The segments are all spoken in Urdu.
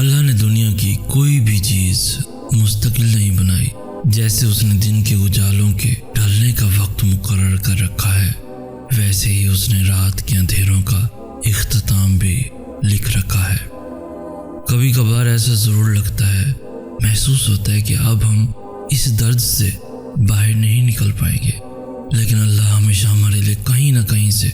اللہ نے دنیا کی کوئی بھی چیز مستقل نہیں بنائی۔ جیسے اس نے دن کے اجالوں کے ڈھلنے کا وقت مقرر کر رکھا ہے، ویسے ہی اس نے رات کے اندھیروں کا اختتام بھی لکھ رکھا ہے۔ کبھی کبھار ایسا ضرور لگتا ہے، محسوس ہوتا ہے کہ اب ہم اس درد سے باہر نہیں نکل پائیں گے، لیکن اللہ ہمیشہ ہمارے لیے کہیں نہ کہیں سے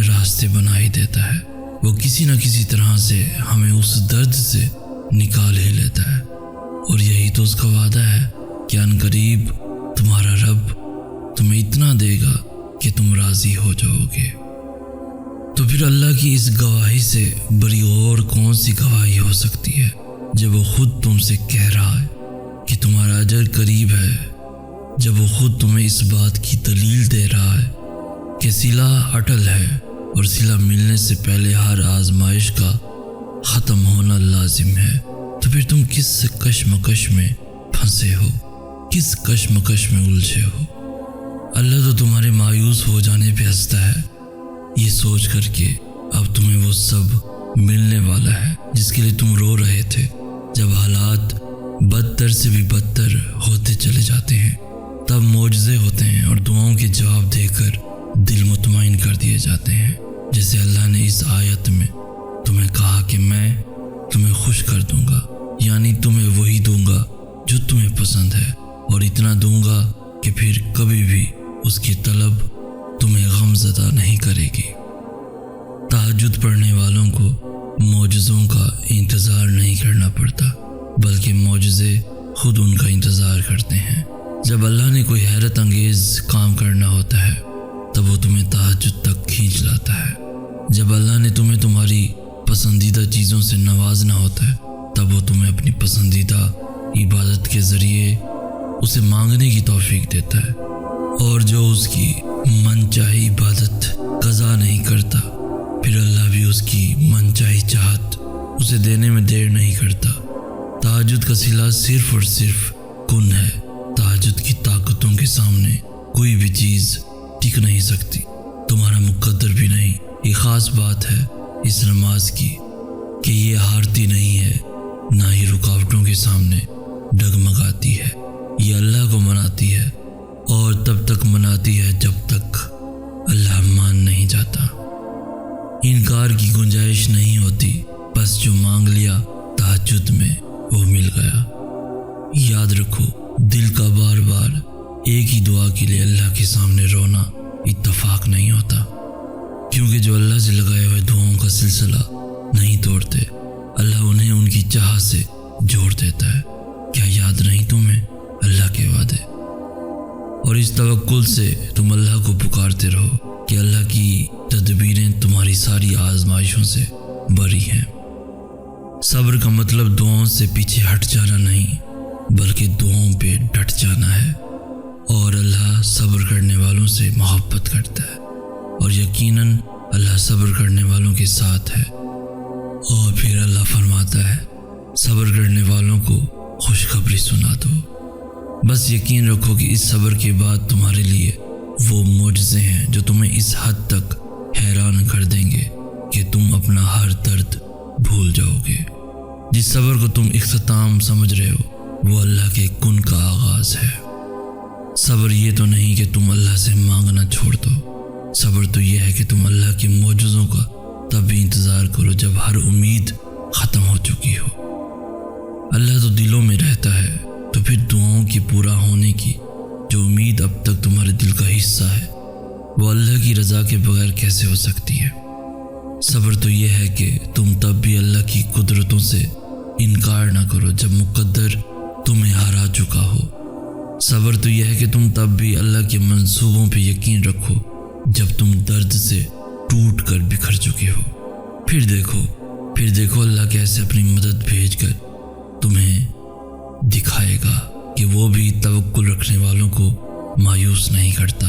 راستے بنا ہی دیتا ہے۔ وہ کسی نہ کسی طرح سے ہمیں اس درد سے نکال ہی لیتا ہے، اور یہی تو اس کا وعدہ ہے کہ ان قریب تمہارا رب تمہیں اتنا دے گا کہ تم راضی ہو جاؤ گے۔ تو پھر اللہ کی اس گواہی سے بڑی اور کون سی گواہی ہو سکتی ہے، جب وہ خود تم سے کہہ رہا ہے کہ تمہارا اجر قریب ہے، جب وہ خود تمہیں اس بات کی دلیل دے رہا ہے کہ صلہ اٹل ہے اور صلہ ملنے سے پہلے ہر آزمائش کا ختم ہونا لازم ہے، تو پھر تم کس کشمکش میں پھنسے ہو، کس کشمکش میں الجھے ہو؟ اللہ تو تمہارے مایوس ہو جانے پہ ہنستا ہے، یہ سوچ کر کہ اب تمہیں وہ سب ملنے والا ہے جس کے لیے تم رو رہے تھے۔ جب حالات بدتر سے بھی بدتر ہوتے چلے جاتے ہیں، تب معجزے ہوتے ہیں اور دعاؤں کے جواب دے کر دل مطمئن کر دیے جاتے ہیں، جیسے اللہ نے اس آیت میں تمہیں کہا کہ میں تمہیں خوش کر دوں گا، یعنی تمہیں وہی دوں گا جو تمہیں پسند ہے، اور اتنا دوں گا کہ پھر کبھی بھی اس کی طلب تمہیں غم زدہ نہیں کرے گی۔ تہجد پڑھنے والوں کو معجزوں کا انتظار نہیں کرنا پڑتا، بلکہ معجزے خود ان کا انتظار کرتے ہیں۔ جب اللہ نے کوئی حیرت انگیز کام کرنا ہوتا ہے، تب وہ تمہیں تہجد تک کھینچ لاتا ہے۔ جب اللہ نے تمہیں تمہاری پسندیدہ چیزوں سے نوازنا ہوتا ہے، تب وہ تمہیں اپنی پسندیدہ عبادت کے ذریعے اسے مانگنے کی توفیق دیتا ہے، اور جو اس کی من چاہی عبادت قضا نہیں کرتا، پھر اللہ بھی اس کی من چاہی چاہت اسے دینے میں دیر نہیں کرتا۔ تہجد کا صلہ صرف اور صرف کن ہے۔ تہجد کی طاقتوں کے سامنے کوئی بھی چیز ٹک نہیں سکتی، تمہارا مقدر بھی نہیں۔ یہ خاص بات ہے اس نماز کی کہ یہ ہارتی نہیں ہے، نہ ہی رکاوٹوں کے سامنے ڈگمگاتی ہے۔ یہ اللہ کو مناتی ہے، اور تب تک مناتی ہے جب تک اللہ مان نہیں جاتا۔ انکار کی گنجائش نہیں ہوتی، بس جو مانگ لیا تہجد میں وہ مل گیا۔ یاد رکھو، دل کا بار بار ایک ہی دعا کے لیے اللہ کے سامنے رونا اتفاق نہیں ہوتا، کیونکہ جو اللہ سے لگائے ہوئے دعاؤں کا سلسلہ نہیں توڑتے، اللہ انہیں ان کی چاہ سے جوڑ دیتا ہے۔ کیا یاد نہیں تمہیں اللہ کے وعدے؟ اور اس توکل سے تم اللہ کو پکارتے رہو کہ اللہ کی تدبیریں تمہاری ساری آزمائشوں سے بری ہیں۔ صبر کا مطلب دعاؤں سے پیچھے ہٹ جانا نہیں، بلکہ دعاؤں پہ ڈٹ جانا ہے، اور اللہ صبر کرنے والوں سے محبت کرتا ہے، اور یقیناً اللہ صبر کرنے والوں کے ساتھ ہے۔ اور پھر اللہ فرماتا ہے، صبر کرنے والوں کو خوشخبری سنا دو۔ بس یقین رکھو کہ اس صبر کے بعد تمہارے لیے وہ معجزے ہیں جو تمہیں اس حد تک حیران کر دیں گے کہ تم اپنا ہر درد بھول جاؤ گے۔ جس صبر کو تم اختتام سمجھ رہے ہو، وہ اللہ کے کن کا آغاز ہے۔ صبر یہ تو نہیں کہ تم اللہ سے مانگنا چھوڑ دو، صبر تو یہ ہے کہ تم اللہ کے معجزوں کا تب بھی انتظار کرو جب ہر امید ختم ہو چکی ہو۔ اللہ تو دلوں میں رہتا ہے، تو پھر دعاؤں کی پورا ہونے کی جو امید اب تک تمہارے دل کا حصہ ہے، وہ اللہ کی رضا کے بغیر کیسے ہو سکتی ہے؟ صبر تو یہ ہے کہ تم تب بھی اللہ کی قدرتوں سے انکار نہ کرو جب مقدر تمہیں ہرا چکا ہو۔ صبر تو یہ ہے کہ تم تب بھی اللہ کے منصوبوں پہ یقین رکھو جب تم درد سے ٹوٹ کر بکھر چکے ہو۔ پھر دیکھو اللہ کیسے اپنی مدد بھیج کر تمہیں دکھائے گا کہ وہ بھی توکل رکھنے والوں کو مایوس نہیں کرتا۔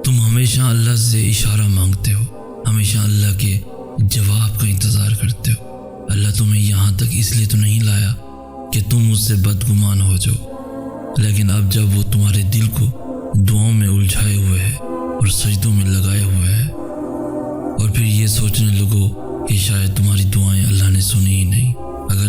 تم ہمیشہ اللہ سے اشارہ مانگتے ہو، ہمیشہ اللہ کے جواب کا انتظار کرتے ہو۔ اللہ تمہیں یہاں تک اس لیے تو نہیں لایا کہ تم اس سے بدگمان ہو جاؤ، لیکن اب جب وہ تمہارے دل کو دعاؤں میں الجھائے ہوئے ہے اور سجدوں میں لگائے ہوئے ہے، اور پھر یہ سوچنے لگو کہ شاید تمہاری دعائیں اللہ نے سنی ہی نہیں، اگر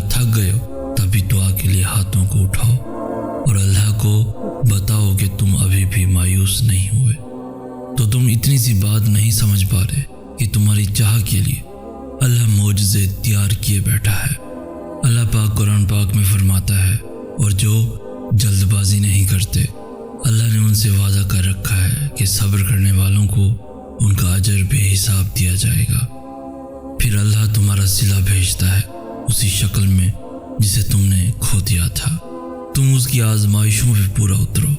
تم اتنی سی بات نہیں سمجھ پا رہے کہ تمہاری چاہ کے لیے اللہ معجزے تیار کیے بیٹھا ہے۔ اللہ پاک قرآن پاک میں فرماتا ہے، اور جو جلد بازی نہیں کرتے اللہ نے ان سے وعدہ کر رکھا ہے کہ صبر کرنے والوں کو ان کا اجر بے حساب دیا جائے گا۔ پھر اللہ تمہارا صلہ بھیجتا ہے اسی شکل میں جسے تم نے کھو دیا تھا۔ تم اس کی آزمائشوں پہ پورا اترو،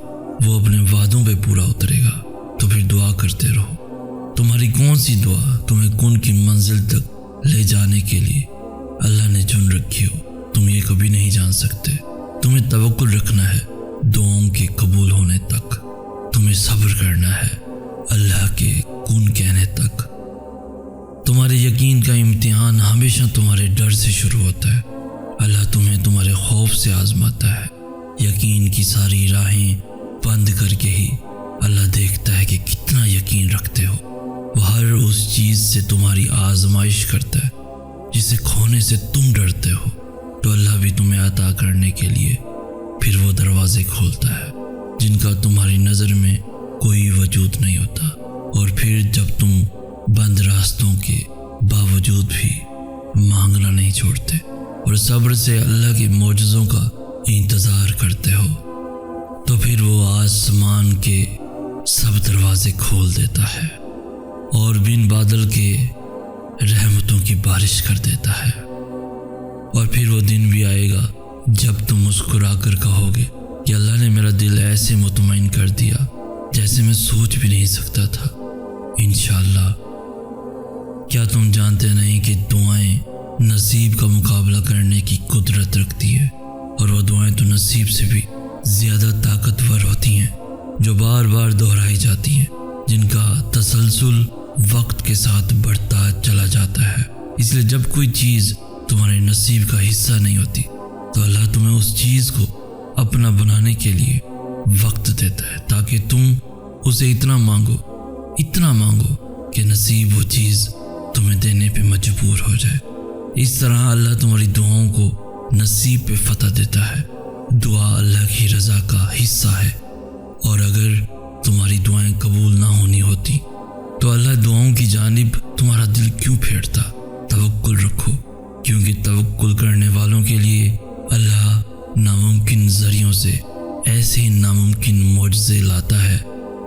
وہ اپنے وعدوں پہ پورا اترے گا، تو پھر دعا کرتے رہو۔ تمہاری کون سی دعا تمہیں کن کی منزل تک لے جانے کے لیے اللہ نے چن رکھی ہو، تم یہ کبھی نہیں جان سکتے۔ تمہیں توکل رکھنا ہے دعاؤں کے قبول ہونے تک، تمہیں صبر کرنا ہے اللہ کے کن کہنے تک۔ تمہارے یقین کا امتحان ہمیشہ تمہارے ڈر سے شروع ہوتا ہے۔ اللہ تمہیں تمہارے خوف سے آزماتا ہے۔ یقین کی ساری راہیں بند کر کے ہی اللہ دیکھتا ہے کہ کتنا یقین رکھتے ہو۔ وہ ہر اس چیز سے تمہاری آزمائش کرتا ہے جسے کھونے سے تم ڈرتے ہو، تو اللہ بھی تمہیں عطا کرنے کے لیے پھر وہ دروازے کھولتا ہے جن کا تمہاری نظر میں کوئی وجود نہیں ہوتا۔ اور پھر جب تم بند راستوں کے باوجود بھی مانگنا نہیں چھوڑتے اور صبر سے اللہ کے معجزوں کا انتظار کرتے ہو، تو پھر وہ آسمان کے سب دروازے کھول دیتا ہے اور بن بادل کے رحمتوں کی بارش کر دیتا ہے۔ اور پھر وہ دن بھی آئے گا جب تم مسکرا کر کہو گے کہ اللہ نے میرا دل ایسے مطمئن کر دیا جیسے میں سوچ بھی نہیں سکتا تھا۔ انشاءاللہ۔ کیا تم جانتے نہیں کہ دعائیں نصیب کا مقابلہ کرنے کی قدرت رکھتی ہے، اور وہ دعائیں تو نصیب سے بھی زیادہ طاقتور ہوتی ہیں، جو بار بار دہرائی جاتی ہیں، جن کا تسلسل وقت کے ساتھ بڑھتا چلا جاتا ہے۔ اس لیے جب کوئی چیز تمہارے نصیب کا حصہ نہیں ہوتی تو اللہ تمہیں اس چیز کو اپنا بنانے کے لیے وقت دیتا ہے، تاکہ تم اسے اتنا مانگو کہ نصیب وہ چیز تمہیں دینے پہ مجبور ہو جائے۔ اس طرح اللہ تمہاری دعاؤں کو نصیب پہ فتح دیتا ہے۔ دعا اللہ کی رضا کا حصہ ہے، اور اگر تمہاری دعائیں قبول نہ ہونی ہوتی تو اللہ دعاؤں کی جانب تمہارا دل کیوں پھیرتا؟ توکل رکھو، کیونکہ توکل کرنے والوں کے لیے اللہ ناممکن ذریعوں سے ایسے ناممکن معجزے لاتا ہے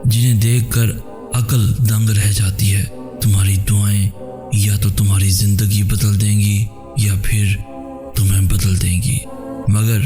جنہیں دیکھ کر عقل دنگ رہ جاتی ہے۔ تمہاری دعائیں یا تو تمہاری زندگی بدل دیں گی یا پھر تمہیں بدل دیں گی، مگر